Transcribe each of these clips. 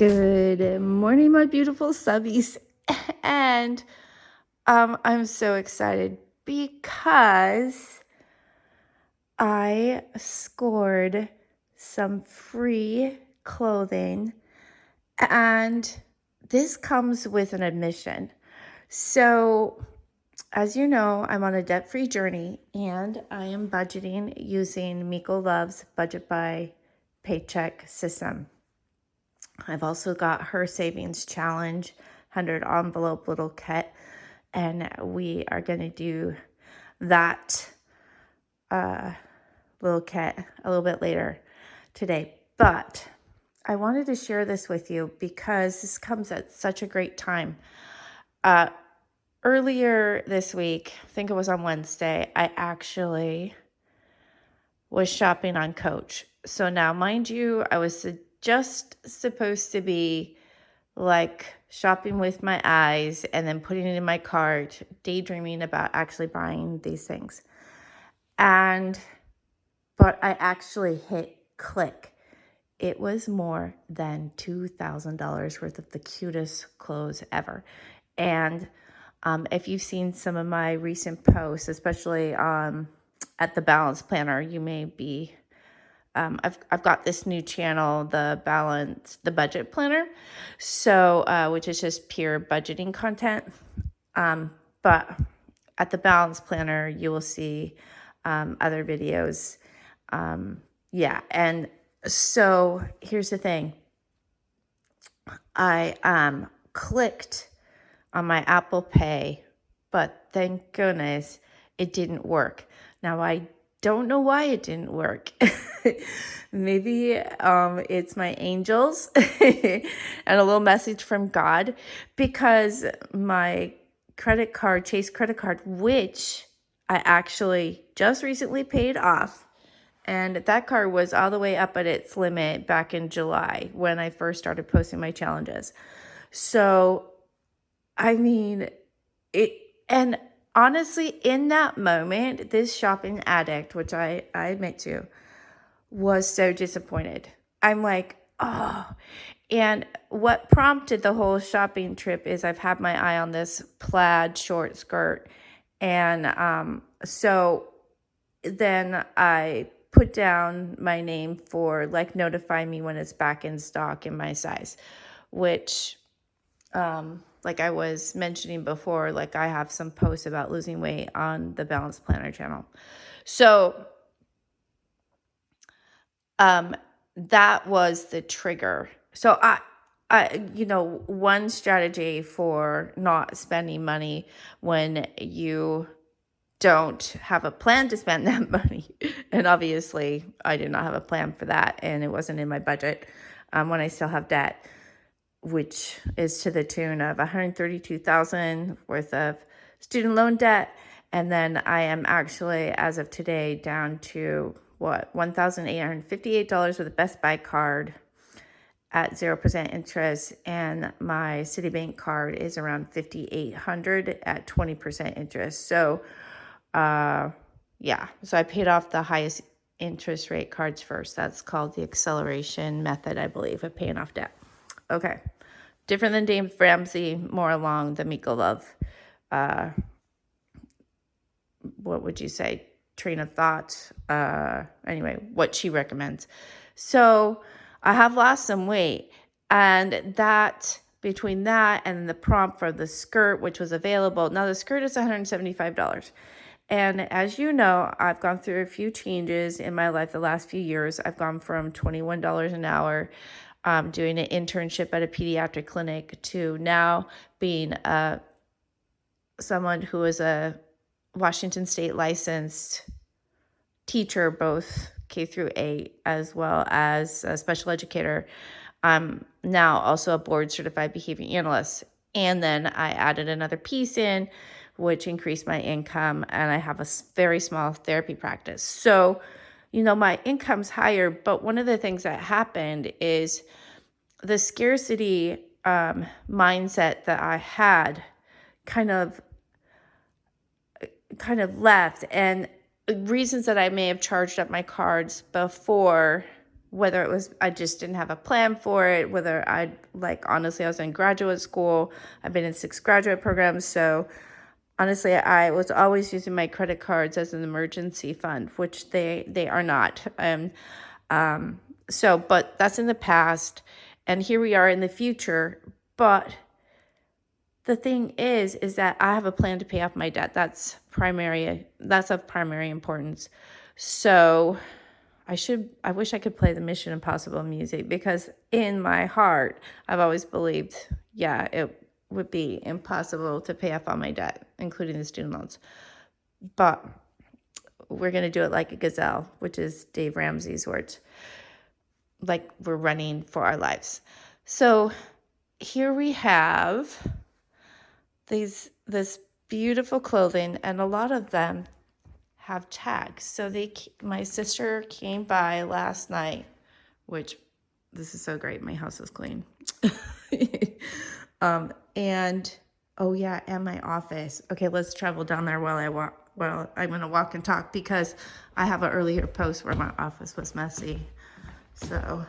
Good morning, my beautiful subbies. And I'm so excited because I scored some free clothing, and this comes with an admission. So, as you know, I'm on a debt-free journey, and I am budgeting using Miko Love's Budget by Paycheck system. I've also got her savings challenge 100 envelope little kit, and we are going to do that little kit a little bit later today. But I wanted to share this with you because this comes at such a great time. Earlier this week, I think it was on Wednesday, I actually was shopping on Coach. So now, mind you, I was just supposed to be like shopping with my eyes and then putting it in my cart, daydreaming about actually buying these things. But I actually hit click. It was more than $2,000 worth of the cutest clothes ever. And if you've seen some of my recent posts, especially at the Balance Planner, you may be I've got this new channel, the Budget Planner, so which is just pure budgeting content. But at the Balance Planner, you will see other videos. Yeah, and so here's the thing. I clicked on my Apple Pay, but thank goodness it didn't work. Now I don't know why it didn't work. Maybe it's my angels and a little message from God, because my credit card, Chase credit card, which I actually just recently paid off, and that card was all the way up at its limit back in July when I first started posting my challenges. So I mean, and honestly, in that moment, this shopping addict, which I admit to, was so disappointed. I'm like, oh. And what prompted the whole shopping trip is I've had my eye on this plaid short skirt. And so then I put down my name for like notify me when it's back in stock in my size, which like I was mentioning before, like I have some posts about losing weight on the Balance Planner channel. So that was the trigger. So one strategy for not spending money when you don't have a plan to spend that money. And obviously I did not have a plan for that, and it wasn't in my budget when I still have debt, which is to the tune of $132,000 worth of student loan debt. And then I am actually, as of today, down to $1,858 with a Best Buy card at 0% interest, and my Citibank card is around $5,800 at 20% interest. So so I paid off the highest interest rate cards first. That's called the acceleration method, I believe, of paying off debt. Okay. Different than Dave Ramsey, more along the Miko Love, what would you say, train of thought. Anyway, what she recommends. So I have lost some weight, and that between that and the prompt for the skirt, which was available. Now the skirt is $175. And as you know, I've gone through a few changes in my life the last few years. I've gone from $21 an hour doing an internship at a pediatric clinic to now being someone who is a Washington State licensed teacher, both K through 8, as well as a special educator. I'm now also a board certified behavior analyst. And then I added another piece in, which increased my income, and I have a very small therapy practice. So, my income's higher, but one of the things that happened is the scarcity mindset that I had kind of left, and reasons that I may have charged up my cards before whether it was I just didn't have a plan for it, whether honestly, I was in graduate school. I've been in 6 graduate programs. So honestly, I was always using my credit cards as an emergency fund, which they are not. But that's in the past. And here we are in the future. But the thing is that I have a plan to pay off my debt. That's of primary importance. So I wish I could play the Mission Impossible music, because in my heart, I've always believed, yeah, it would be impossible to pay off all my debt, including the student loans. But we're going to do it like a gazelle, which is Dave Ramsey's words, like we're running for our lives. So here we have this beautiful clothing, and a lot of them have tags. So my sister came by last night, which this is so great. My house is clean. And oh yeah, and my office. Okay, let's travel down there while I walk. Well, I'm gonna walk and talk, because I have an earlier post where my office was messy. So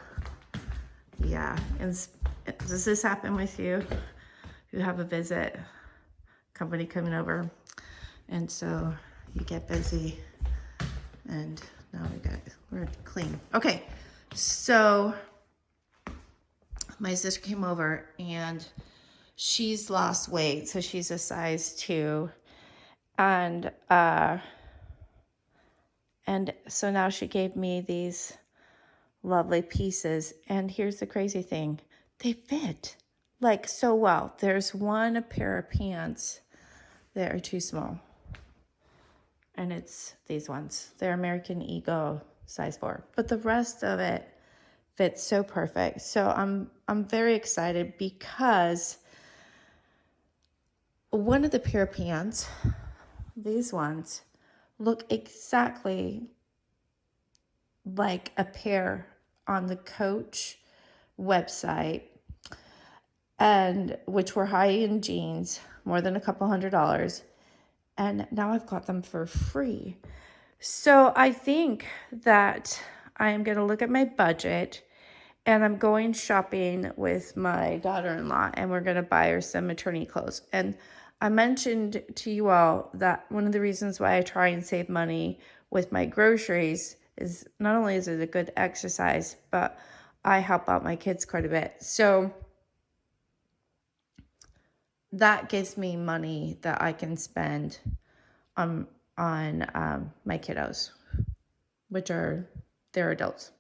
yeah, and does this happen with you? You have a visit, company coming over, and so you get busy, and now we're clean. Okay, so my sister came over, and she's lost weight, so she's a size 2, and so now she gave me these lovely pieces, and here's the crazy thing: they fit like so well. There's one pair of pants that are too small, and it's these ones. They're American Eagle size 4, but the rest of it fits so perfect. So I'm very excited, because one of the pair of pants, these ones, look exactly like a pair on the Coach website, and which were high-end jeans, more than a couple $100, and now I've got them for free. So I think that I am going to look at my budget, and I'm going shopping with my daughter-in-law, and we're going to buy her some maternity clothes. And I mentioned to you all that one of the reasons why I try and save money with my groceries is not only is it a good exercise, but I help out my kids quite a bit. So that gives me money that I can spend on my kiddos, which they're adults.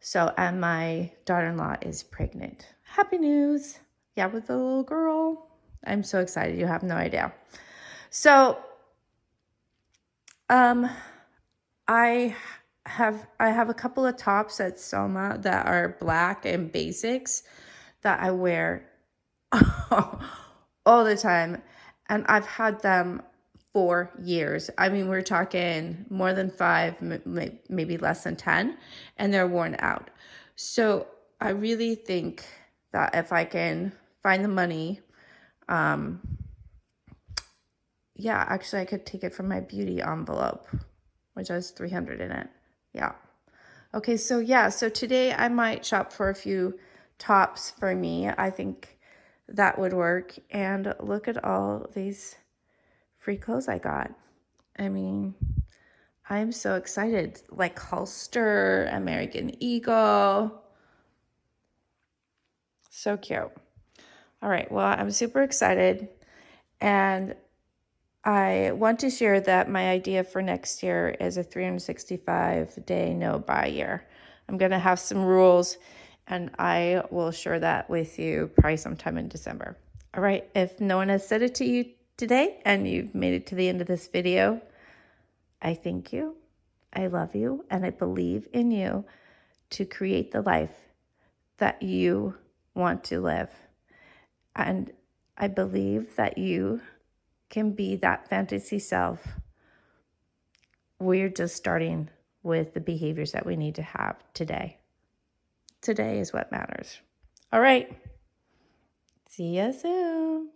So, and my daughter-in-law is pregnant. Happy news. Yeah, with a little girl. I'm so excited. You have no idea. So, I have a couple of tops at Soma that are black and basics that I wear all the time, and I've had them for years. I mean, we're talking more than 5, maybe less than 10, and they're worn out. So I really think that if I can find the money, yeah, actually I could take it from my beauty envelope, which has $300 in it. Yeah. Okay, so yeah, so today I might shop for a few tops for me. I think that would work. And look at all these free clothes I got. I mean, I'm so excited. Like Holster, American Eagle. So cute. All right, well, I'm super excited. And I want to share that my idea for next year is a 365-day no-buy year. I'm going to have some rules, and I will share that with you probably sometime in December. All right, if no one has said it to you today and you've made it to the end of this video, I thank you, I love you, and I believe in you to create the life that you want to live. And I believe that you can be that fantasy self. We're just starting with the behaviors that we need to have today. Today is what matters. All right. See you soon.